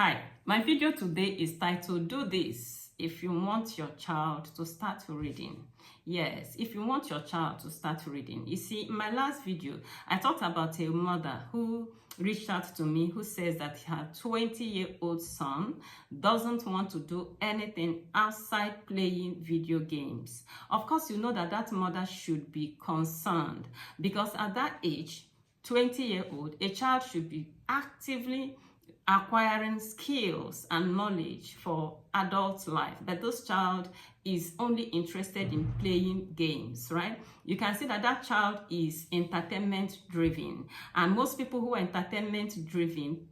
Hi, my video today is titled "Do This If You Want Your Child to Start Reading." Yes, if you want your child to start reading. You see, in my last video, I talked about a mother who reached out to me who says that her 20-year-old son doesn't want to do anything outside playing video games. Of course, you know that that mother should be concerned because at that age, 20-year-old, a child should be actively acquiring skills and knowledge for adult life, but this child is only interested in playing games, right? You can see that that child is entertainment driven, and most people who are entertainment driven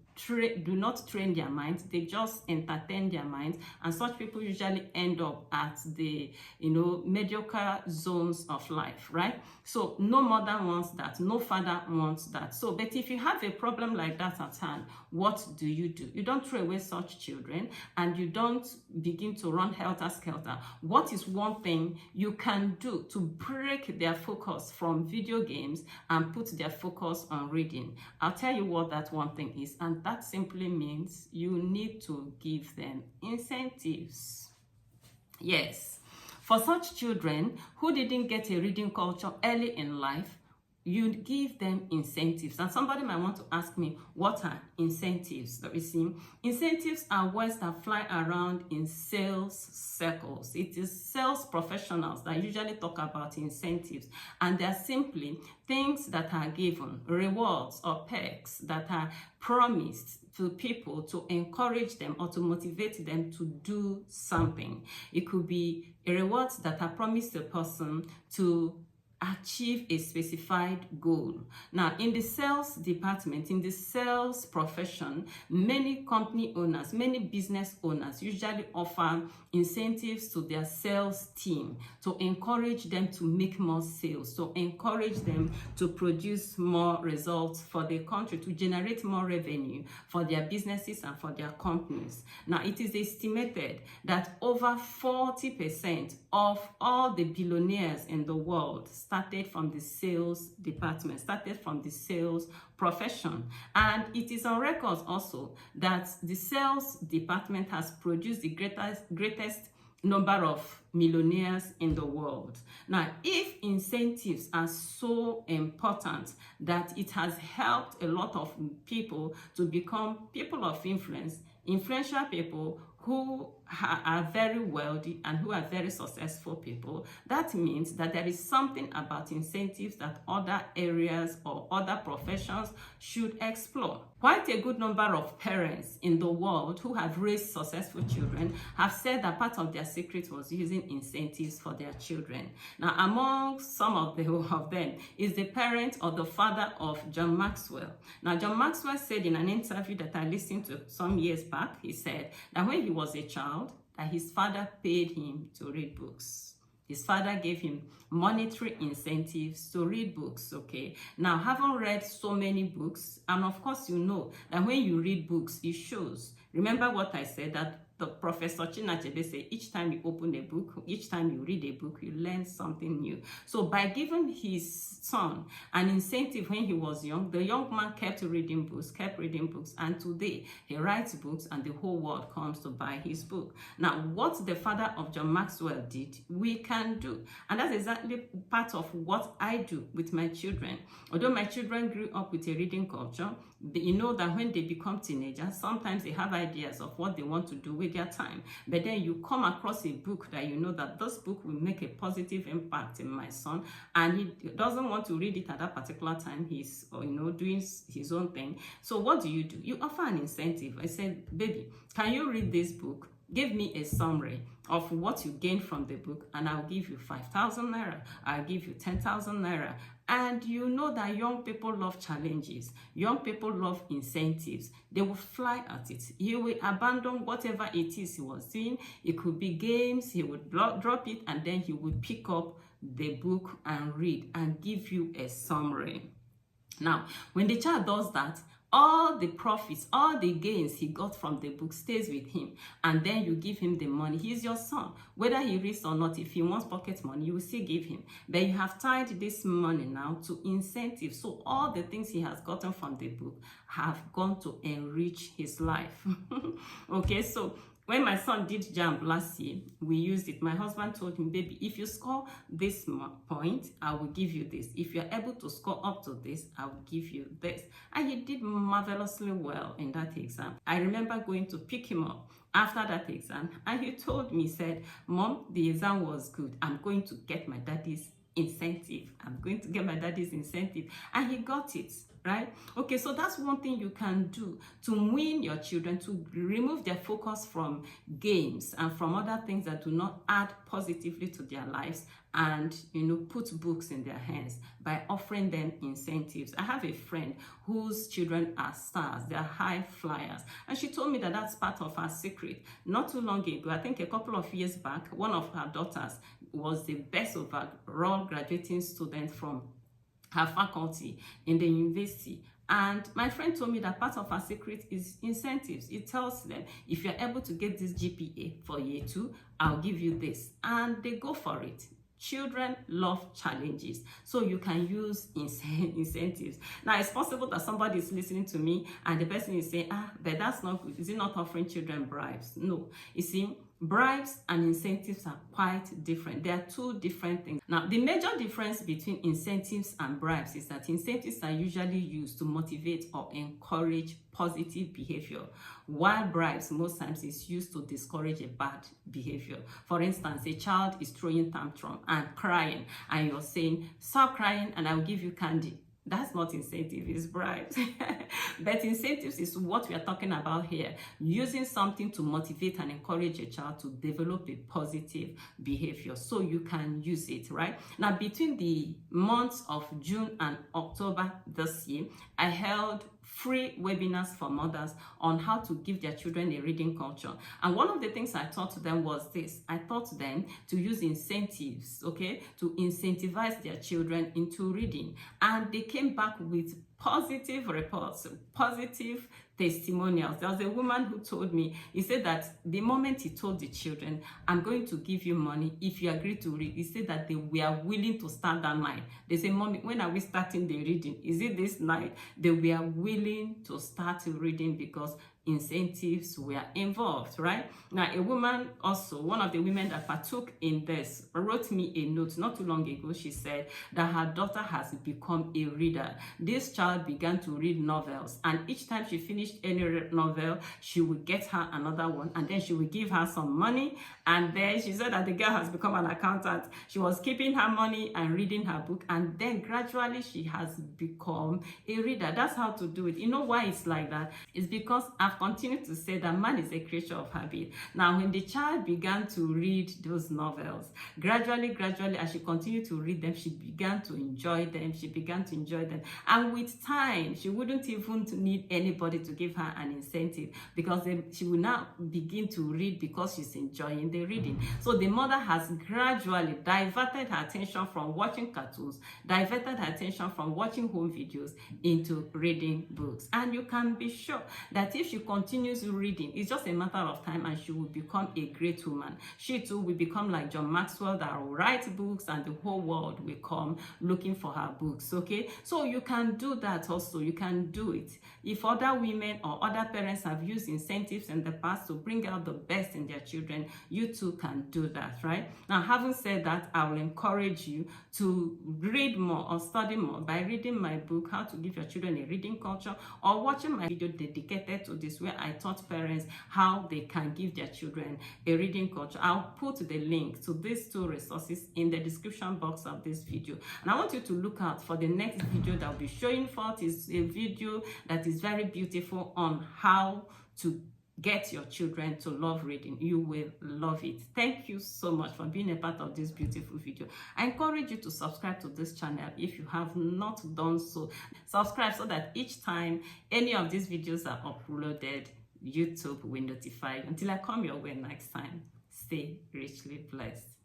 do not train their minds, they just entertain their minds, and such people usually end up at the mediocre zones of life, right? So no mother wants that, no father wants that. So but if you have a problem like that at hand, what do? You don't throw away such children, and you don't begin to run helter-skelter. What is one thing you can do to break their focus from video games and put their focus on reading? I'll tell you what that one thing is, and that simply means you need to give them incentives. Yes, for such children who didn't get a reading culture early in life, you give them incentives. And somebody might want to ask me, what are incentives? You see, incentives are words that fly around in sales circles. It is sales professionals that usually talk about incentives, and they're simply things that are given, rewards or perks that are promised to people to encourage them or to motivate them to do something. It could be rewards that are promised to a person to achieve a specified goal. Now, in the sales department, in the sales profession, many company owners, many business owners usually offer incentives to their sales team to encourage them to make more sales, to encourage them to produce more results for the country, to generate more revenue for their businesses and for their companies. Now, it is estimated that over 40% of all the billionaires in the world started from the sales department, started from the sales profession. And it is on record also that the sales department has produced the greatest number of millionaires in the world. Now, if incentives are so important that it has helped a lot of people to become people of influence, influential people who are very wealthy and who are very successful people, that means that there is something about incentives that other areas or other professions should explore. Quite a good number of parents in the world who have raised successful children have said that part of their secret was using incentives for their children. Now, among some of them is the parent or the father of John Maxwell. Now, John Maxwell said in an interview that I listened to some years back, he said that when he was a child, that his father paid him to read books. His father gave him monetary incentives to read books, okay? Now, having read so many books, and of course you know that when you read books, it shows. Remember what I said, that the Professor Chinachebe said, each time you open a book, each time you read a book, you learn something new. So by giving his son an incentive when he was young, the young man kept reading books, and today he writes books and the whole world comes to buy his book. Now, what the father of John Maxwell did, we can do. And that's exactly part of what I do with my children. Although my children grew up with a reading culture, you know that when they become teenagers, sometimes they have ideas of what they want to do with their time. But then you come across a book that you know that this book will make a positive impact in my son, and he doesn't want to read it at that particular time. He's doing his own thing. So what do? You offer an incentive. I said, baby, can you read this book? Give me a summary of what you gained from the book, and I'll give you 5,000 naira. I'll give you 10,000 naira. And you know that young people love challenges. Young people love incentives. They will fly at it. He will abandon whatever it is he was doing. It could be games. He would drop it, and then he would pick up the book and read and give you a summary. Now, when the child does that, all the profits, all the gains he got from the book stays with him, and then you give him the money. He's your son. Whether he reads or not, if he wants pocket money, you will still give him. But you have tied this money now to incentives. So all the things he has gotten from the book have gone to enrich his life. Okay, so when my son did JAMB last year, we used it. My husband told him, baby, if you score this point, I will give you this. If you're able to score up to this, I will give you this. And he did marvelously well in that exam. I remember going to pick him up after that exam, and he told me, said, Mom, the exam was good. I'm going to get my daddy's incentive. I'm going to get my daddy's incentive. And he got it. Right? Okay, so that's one thing you can do to win your children, to remove their focus from games and from other things that do not add positively to their lives, and put books in their hands by offering them incentives. I have a friend whose children are stars, they're high flyers, and she told me that that's part of her secret. Not too long ago, I think a couple of years back, one of her daughters was the best overall graduating student from her faculty in the university. And my friend told me that part of her secret is incentives. It tells them, if you're able to get this GPA for year 2, I'll give you this. And they go for it. Children love challenges, so you can use incentives. Now, it's possible that somebody is listening to me and the person is saying, but that's not good. Is it not offering children bribes? No. You see, bribes and incentives are quite different. They are two different things. Now, the major difference between incentives and bribes is that incentives are usually used to motivate or encourage positive behavior, while bribes most times is used to discourage a bad behavior. For instance, a child is throwing tantrum and crying, and you're saying, stop crying and I'll give you candy. That's not incentive, it's bribes. But incentives is what we are talking about here, using something to motivate and encourage a child to develop a positive behavior. So you can use it, right? Now, between the months of June and October this year, I held free webinars for mothers on how to give their children a reading culture. And one of the things I taught them was this. I taught them to use incentives, okay, to incentivize their children into reading. And they came back with positive reports, positive testimonials. There was a woman who told me, he said that the moment he told the children, I'm going to give you money if you agree to read, he said that they were willing to start that night. They say, Mommy, when are we starting the reading? Is it this night? They were willing to start reading because incentives were involved, right? Now, a woman also, one of the women that partook in this, wrote me a note not too long ago. She said that her daughter has become a reader. This child began to read novels, and each time she finished any novel, she would get her another one, and then she would give her some money. And then she said that the girl has become an accountant. She was keeping her money and reading her book, and then gradually she has become a reader. That's how to do it. You know why it's like that? It's because I've continued to say that man is a creature of habit. Now, when the child began to read those novels, gradually, as she continued to read them, she began to enjoy them. And with time, she wouldn't even need anybody to give her an incentive, because she will now begin to read because she's enjoying the reading. So the mother has gradually diverted her attention from watching cartoons, diverted her attention from watching home videos into reading books. And you can be sure that if she continues reading, it's just a matter of time and she will become a great woman. She too will become like John Maxwell, that will write books and the whole world will come looking for her books, okay? So you can do that also. You can do it. If other women or other parents have used incentives in the past to bring out the best in their children, you too can do that, right? Now, having said that, I will encourage you to read more or study more by reading my book, How to Give Your Children a Reading Culture, or watching my video dedicated to this, where I taught parents how they can give their children a reading culture. I'll put the link to these two resources in the description box of this video. And I want you to look out for the next video that will be showing forth. Is a video that is very beautiful on how to get your children to love reading. You will love it. Thank you so much for being a part of this beautiful video. I encourage you to subscribe to this channel if you have not done so. Subscribe so that each time any of these videos are uploaded, YouTube will notify you. Until I come your way next time, stay richly blessed.